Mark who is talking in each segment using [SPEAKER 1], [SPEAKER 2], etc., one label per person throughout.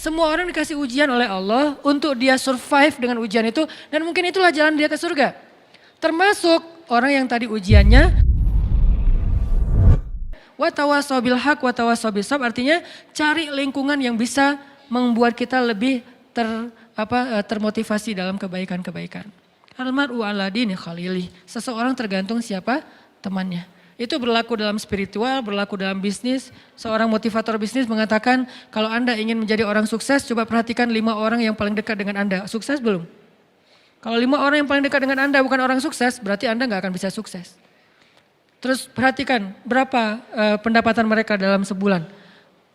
[SPEAKER 1] Semua orang dikasih ujian oleh Allah untuk dia survive dengan ujian itu. Dan mungkin itulah jalan dia ke surga. Termasuk orang yang tadi ujiannya. Wa tawassaw bil haq wa tawassaw bis sabr, artinya cari lingkungan yang bisa membuat kita lebih termotivasi dalam kebaikan-kebaikan. Al-mar'u ala dini khalili. Seseorang tergantung siapa temannya. Itu berlaku dalam spiritual, berlaku dalam bisnis. Seorang motivator bisnis mengatakan, kalau Anda ingin menjadi orang sukses, coba perhatikan 5 orang yang paling dekat dengan Anda. Sukses belum? Kalau 5 orang yang paling dekat dengan Anda bukan orang sukses, berarti Anda gak akan bisa sukses. Terus perhatikan berapa pendapatan mereka dalam sebulan.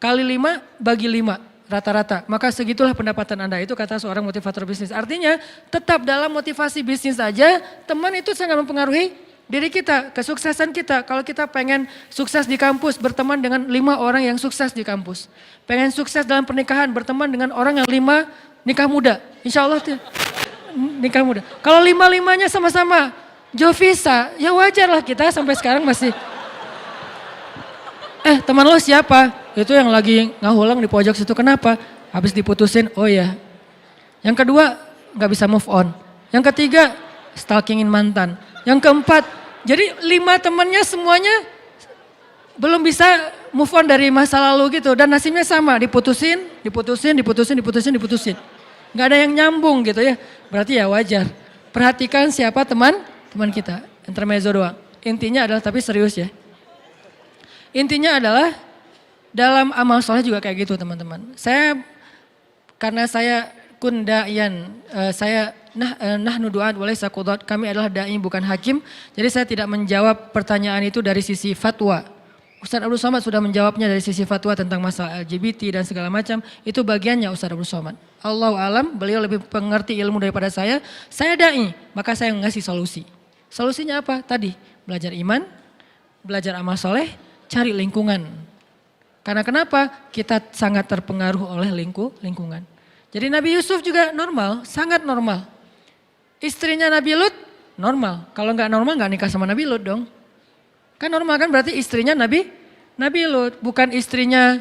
[SPEAKER 1] Kali 5 bagi 5 rata-rata. Maka segitulah pendapatan Anda, itu kata seorang motivator bisnis. Artinya tetap dalam motivasi bisnis saja, teman itu sangat mempengaruhi diri kita, kesuksesan kita. Kalau kita pengen sukses di kampus, berteman dengan 5 orang yang sukses di kampus. Pengen sukses dalam pernikahan, berteman dengan orang yang 5 nikah muda. Insya Allah nikah muda. Kalau 5-5-nya sama-sama Jovisa, ya wajar lah kita sampai sekarang masih. Teman lo siapa? Itu yang lagi ngahulang di pojok situ, kenapa? Habis diputusin, oh ya. Yang kedua, gak bisa move on. Yang ketiga, stalkingin mantan. Yang keempat, jadi 5 temannya semuanya belum bisa move on dari masa lalu gitu. Dan nasibnya sama, diputusin. Gak ada yang nyambung gitu ya. Berarti ya wajar. Perhatikan siapa teman kita. Intermezzo doang. Intinya adalah, tapi serius ya. Intinya adalah dalam amal soleh juga kayak gitu teman-teman. Karena saya kundayan, saya nahnu du'at walaysa qudat, kami adalah da'i bukan hakim. Jadi saya tidak menjawab pertanyaan itu dari sisi fatwa. Ustaz Abdul Somad sudah menjawabnya dari sisi fatwa tentang masalah LGBT dan segala macam. Itu bagiannya Ustaz Abdul Somad. Allahu alam, beliau lebih mengerti ilmu daripada saya. Saya da'i, maka saya ngasih solusi. Solusinya apa? Tadi, belajar iman, belajar amal soleh, cari lingkungan. Karena kenapa? Kita sangat terpengaruh oleh lingkungan. Jadi Nabi Yusuf juga normal, sangat normal. Istrinya Nabi Lut normal. Kalau nggak normal nggak nikah sama Nabi Lut dong. Kan normal kan, berarti istrinya Nabi Lut, bukan istrinya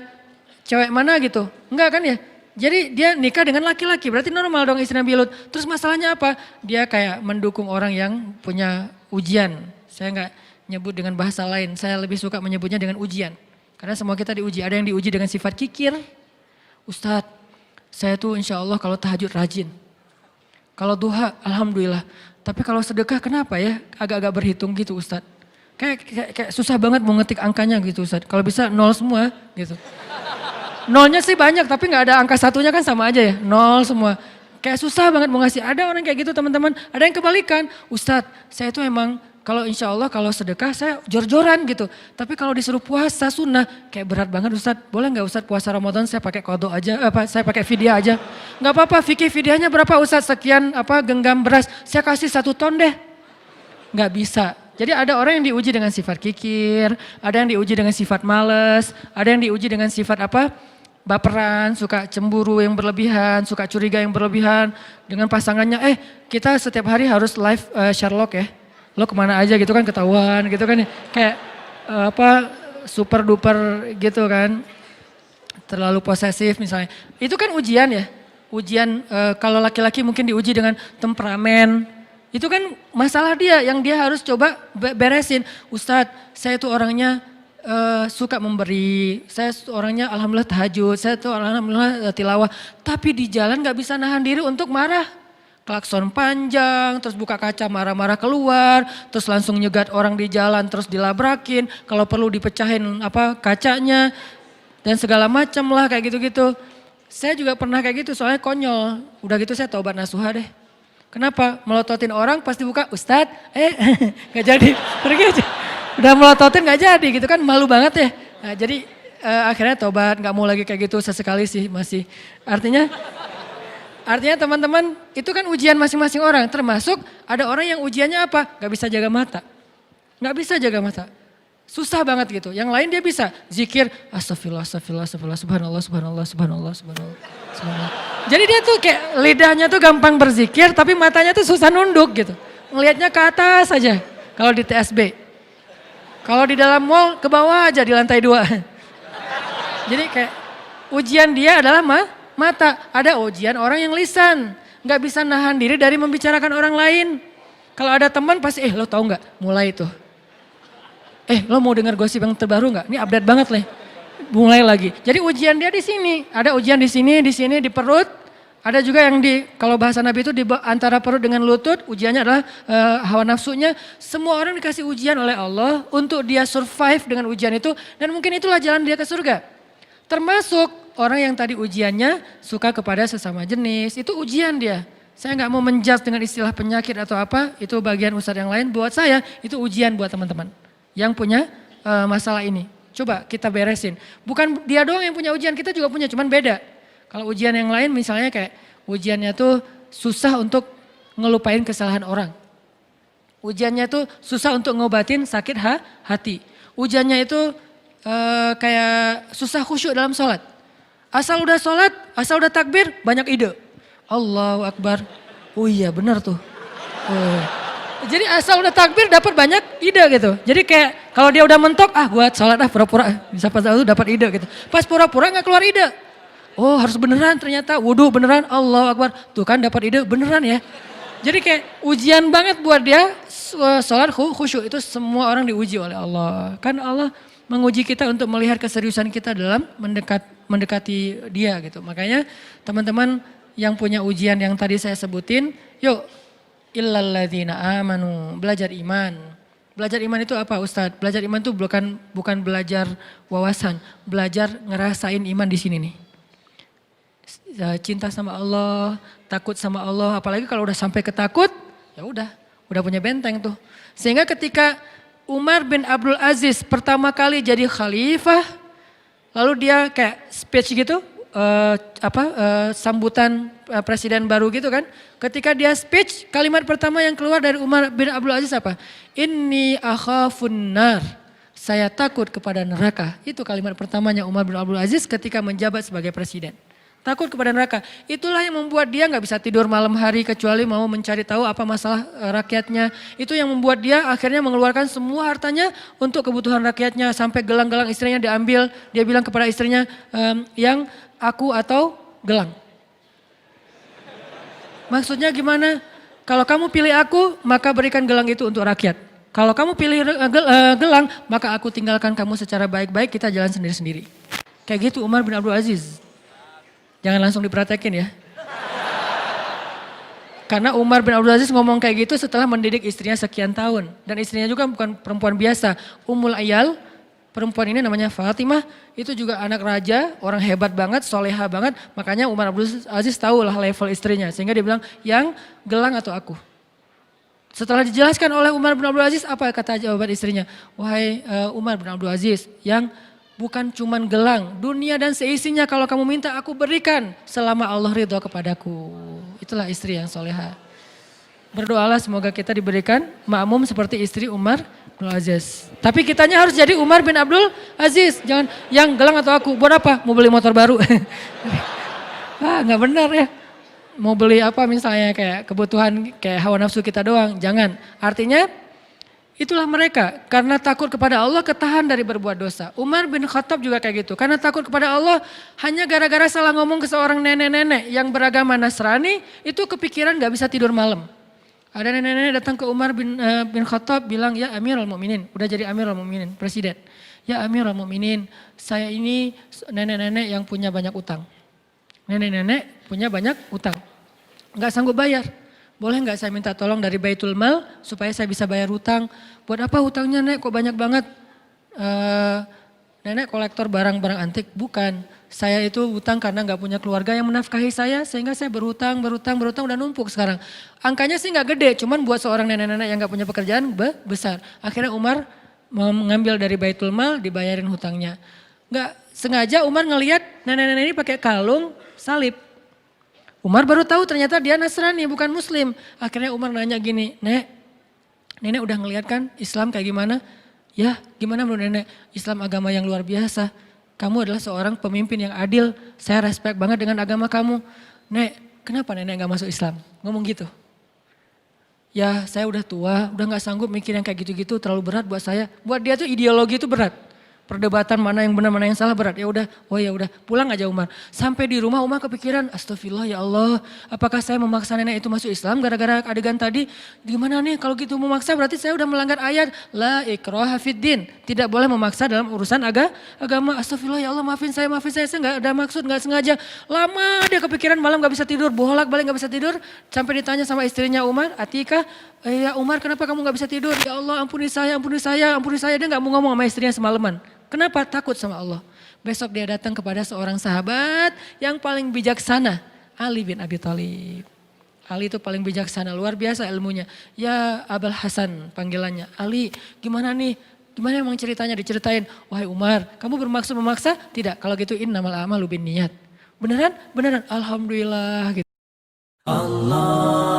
[SPEAKER 1] cewek mana gitu. Enggak kan ya? Jadi dia nikah dengan laki-laki, berarti normal dong istri Nabi Lut. Terus masalahnya apa? Dia kayak mendukung orang yang punya ujian. Saya nggak nyebut dengan bahasa lain, saya lebih suka menyebutnya dengan ujian. Karena semua kita diuji, ada yang diuji dengan sifat kikir. Ustadz, saya tuh insya Allah kalau tahajud rajin. Kalau duha, alhamdulillah. Tapi kalau sedekah kenapa ya? Agak-agak berhitung gitu Ustadz. Kayak susah banget mau ngetik angkanya gitu Ustadz. Kalau bisa 0 semua gitu. Nolnya sih banyak, tapi gak ada angka satunya kan sama aja ya. 0 semua. Kayak susah banget mau ngasih. Ada orang kayak gitu teman-teman. Ada yang kebalikan. Ustadz, saya tuh emang kalau insya Allah kalau sedekah saya jor-joran gitu. Tapi kalau disuruh puasa sunnah kayak berat banget Ustadz. Boleh gak Ustadz puasa Ramadan saya pakai qadha aja, saya pakai fidyah aja. Gak apa-apa, fikih fidyahnya berapa Ustadz? Sekian genggam beras, saya kasih 1 ton deh. Gak bisa. Jadi ada orang yang diuji dengan sifat kikir, ada yang diuji dengan sifat males, ada yang diuji dengan sifat baperan, suka cemburu yang berlebihan, suka curiga yang berlebihan dengan pasangannya. Kita setiap hari harus live Sherlock ya. Lo kemana aja gitu kan ketahuan gitu kan. Kayak super duper gitu kan. Terlalu posesif misalnya. Itu kan ujian ya. Ujian kalau laki-laki mungkin diuji dengan temperamen. Itu kan masalah dia yang dia harus coba beresin. Ustadz, saya tuh orangnya suka memberi. Saya orangnya alhamdulillah tahajud. Saya tuh alhamdulillah tilawah. Tapi di jalan gak bisa nahan diri untuk marah. Klakson panjang, terus buka kaca marah-marah keluar, terus langsung nyegat orang di jalan, terus dilabrakin, kalau perlu dipecahin kacanya, dan segala macam lah kayak gitu-gitu. Saya juga pernah kayak gitu, soalnya konyol. Udah gitu saya taubat nasuha deh. Kenapa? Melototin orang pasti buka, Ustadz, gak jadi, pergi aja. Udah melototin gak jadi gitu kan, malu banget ya. Nah, jadi akhirnya taubat, gak mau lagi kayak gitu, sesekali sih masih. Artinya teman-teman itu kan ujian masing-masing orang. Termasuk ada orang yang ujiannya apa? Gak bisa jaga mata. Gak bisa jaga mata. Susah banget gitu. Yang lain dia bisa zikir. Astagfirullah, astagfirullah, astagfirullah, subhanallah, subhanallah, subhanallah, subhanallah, subhanallah. Jadi dia tuh kayak lidahnya tuh gampang berzikir tapi matanya tuh susah nunduk gitu. Ngelihatnya ke atas aja kalau di TSB. Kalau di dalam mall ke bawah aja di lantai 2. Jadi kayak ujian dia adalah mata. Ada ujian orang yang lisan. Nggak bisa nahan diri dari membicarakan orang lain. Kalau ada teman pasti, lo tahu nggak? Mulai itu. Lo mau dengar gosip yang terbaru nggak? Ini update banget nih. Mulai lagi. Jadi ujian dia di sini. Ada ujian di sini, di perut. Ada juga yang kalau bahasa Nabi itu di antara perut dengan lutut, ujiannya adalah hawa nafsunya. Semua orang dikasih ujian oleh Allah untuk dia survive dengan ujian itu. Dan mungkin itulah jalan dia ke surga. Termasuk orang yang tadi ujiannya suka kepada sesama jenis, itu ujian dia. Saya nggak mau menjudge dengan istilah penyakit atau apa, itu bagian ustadz yang lain. Buat saya itu ujian buat teman-teman yang punya masalah ini. Coba kita beresin. Bukan dia doang yang punya ujian, kita juga punya, cuman beda. Kalau ujian yang lain misalnya kayak ujiannya tuh susah untuk ngelupain kesalahan orang. Ujiannya tuh susah untuk ngobatin sakit hati. Ujiannya itu kayak susah khusyuk dalam sholat. Asal udah sholat, asal udah takbir, banyak ide. Allahu Akbar. Oh iya benar tuh. Jadi asal udah takbir dapat banyak ide gitu. Jadi kayak kalau dia udah mentok, buat sholat pura-pura. Bisa pas itu dapat ide gitu. Pas pura-pura gak keluar ide. Oh harus beneran ternyata, wudhu beneran, Allahu Akbar. Tuh kan dapat ide beneran ya. Jadi kayak ujian banget buat dia sholat khusyuk. Itu semua orang diuji oleh Allah. Kan Allah menguji kita untuk melihat keseriusan kita dalam mendekati dia gitu. Makanya teman-teman yang punya ujian yang tadi saya sebutin, yuk illalladzina amanu, belajar iman. Belajar iman itu apa Ustadz? Belajar iman itu bukan belajar wawasan, belajar ngerasain iman di sini nih. Cinta sama Allah, takut sama Allah, apalagi kalau udah sampai ketakut, ya udah punya benteng tuh. Sehingga ketika Umar bin Abdul Aziz pertama kali jadi khalifah, lalu dia kayak speech gitu, sambutan presiden baru gitu kan. Ketika dia speech, kalimat pertama yang keluar dari Umar bin Abdul Aziz apa? Inni akhafun nar, saya takut kepada neraka. Itu kalimat pertamanya Umar bin Abdul Aziz ketika menjabat sebagai presiden. Takut kepada neraka. Itulah yang membuat dia gak bisa tidur malam hari kecuali mau mencari tahu apa masalah rakyatnya. Itu yang membuat dia akhirnya mengeluarkan semua hartanya untuk kebutuhan rakyatnya. Sampai gelang-gelang istrinya diambil. Dia bilang kepada istrinya, yang aku atau gelang. Maksudnya gimana? Kalau kamu pilih aku, maka berikan gelang itu untuk rakyat. Kalau kamu pilih gelang, maka aku tinggalkan kamu secara baik-baik, kita jalan sendiri-sendiri. Kayak gitu Umar bin Abdul Aziz. Jangan langsung dipraktekin ya. Karena Umar bin Abdul Aziz ngomong kayak gitu setelah mendidik istrinya sekian tahun. Dan istrinya juga bukan perempuan biasa. Ummul Ayal, perempuan ini namanya Fatimah. Itu juga anak raja, orang hebat banget, soleha banget. Makanya Umar bin Abdul Aziz tahu lah level istrinya. Sehingga dia bilang, yang gelang atau aku? Setelah dijelaskan oleh Umar bin Abdul Aziz, apa kata jawaban istrinya? Wahai Umar bin Abdul Aziz, yang bukan cuman gelang, dunia dan seisinya kalau kamu minta aku berikan selama Allah ridho kepadaku. Itulah istri yang soleha. Berdoalah semoga kita diberikan makmum seperti istri Umar bin Aziz. Tapi kitanya harus jadi Umar bin Abdul Aziz. Jangan yang gelang atau aku, buat apa? Mau beli motor baru. Gak benar ya. Mau beli apa misalnya kayak kebutuhan kayak hawa nafsu kita doang. Jangan. Artinya itulah mereka, karena takut kepada Allah ketahan dari berbuat dosa. Umar bin Khattab juga kayak gitu, karena takut kepada Allah hanya gara-gara salah ngomong ke seorang nenek-nenek yang beragama Nasrani, itu kepikiran gak bisa tidur malam. Ada nenek-nenek datang ke Umar bin Khattab bilang, ya Amirul Mukminin, udah jadi Amirul Mukminin, presiden. Ya Amirul Mukminin, saya ini nenek-nenek yang punya banyak utang. Nenek-nenek punya banyak utang, gak sanggup bayar. Boleh nggak saya minta tolong dari Baitul Mal supaya saya bisa bayar hutang. Buat apa hutangnya Nek kok banyak banget? Nenek kolektor barang-barang antik. Bukan, saya itu hutang karena nggak punya keluarga yang menafkahi saya. Sehingga saya berhutang udah numpuk sekarang. Angkanya sih nggak gede, cuman buat seorang nenek-nenek yang nggak punya pekerjaan besar. Akhirnya Umar mengambil dari Baitul Mal dibayarin hutangnya. Nggak sengaja Umar ngelihat nenek-nenek ini pakai kalung salib. Umar baru tahu ternyata dia Nasrani bukan Muslim. Akhirnya Umar nanya gini, Nenek udah ngeliat kan Islam kayak gimana? Ya gimana menurut Nenek? Islam agama yang luar biasa. Kamu adalah seorang pemimpin yang adil. Saya respect banget dengan agama kamu. Nek, kenapa Nenek gak masuk Islam? Ngomong gitu. Ya saya udah tua, udah gak sanggup mikir yang kayak gitu-gitu terlalu berat buat saya. Buat dia tuh ideologi itu berat. perdebatan mana yang benar mana yang salah berat. Ya udah, oh ya udah, pulang aja Umar. Sampai di rumah Umar kepikiran, astagfirullah ya Allah, apakah saya memaksa nenek itu masuk Islam gara-gara adegan tadi? Gimana nih kalau gitu memaksa berarti saya udah melanggar ayat la ikraha fiddin. Tidak boleh memaksa dalam urusan agama. Astagfirullah ya Allah, maafin saya nggak ada maksud, nggak sengaja. Lama dia kepikiran, malam nggak bisa tidur, bolak-balik nggak bisa tidur. Sampai ditanya sama istrinya Umar, Atika, ya Umar kenapa kamu nggak bisa tidur? Ya Allah ampuni saya, ampuni saya, ampuni saya. Dia nggak mau ngomong sama istrinya semalaman. Kenapa? Takut sama Allah. Besok dia datang kepada seorang sahabat yang paling bijaksana, Ali bin Abi Thalib. Ali itu paling bijaksana, luar biasa ilmunya. Ya Abul Hasan panggilannya. Ali gimana nih? Gimana emang ceritanya? Diceritain. Wahai Umar, kamu bermaksud memaksa? Tidak, kalau gitu innamal a'malu binniyat. Beneran? Beneran. Alhamdulillah gitu. Allah.